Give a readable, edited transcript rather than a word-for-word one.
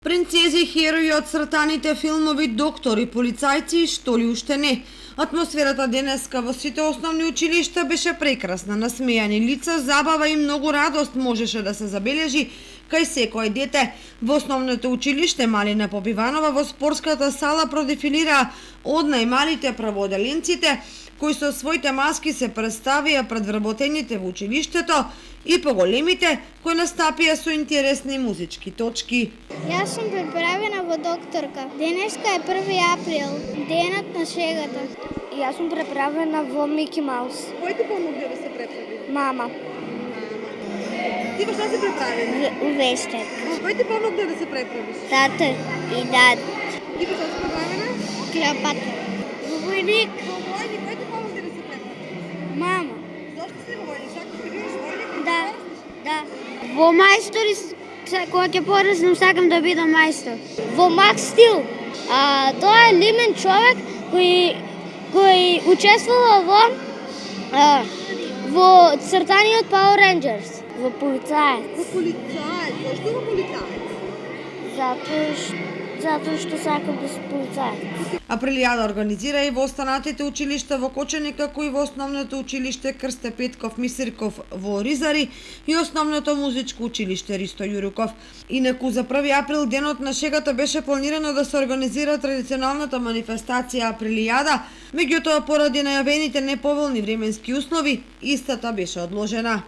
Принцези, херои од цртаните филмови, доктори, полицајци и што ли уште не. Атмосферата денеска во сите основни училишта беше прекрасна, насмејани лица, забава и многу радост можеше да се забележи кај секое дете. Во основното училиште Малина Попиванова во спортската сала продефилираа од најмалите праводеленците, кои со своите маски се представија пред вработените во училиштето, и поголемите кои настапија со интересни музички точки. Јас сум приправена во докторка. Денеска е 1 април, денот на шегата. Јас сум преправена во Мики Маус. Кој ти помогне да се преправи? Мама. Ти во што се преправена? У вештак. Кој ти помогне да се преправиш? Тата и дад. Ти во што се преправена? Клеопатра. Во војник. Во војник, кој ти помогне да се преправиш? Мама. Зошто си во војник? Сакаш да бидеш војник? Да. Во мајстори, кога ќе пораснам, сакам да бидам мајстор. Во Макс Стил. Тоа е лимен човек кој учествува во цртаниот Power Rangers. Во полицаец. Во полицаец. Зошто во полицаец? Затоа што сакам да сум полицаец. Априлијада организира и во останатите училишта во Кочани, како и во основното училиште Крсте Петков Мисирков во Ризари и основното музичко училиште Ристо Јуруков. Инаку за 1 април, денот на шегата, беше планирано да се организира традиционалната манифестација Априлијада, меѓутоа поради најавените неповолни временски услови, истата беше одложена.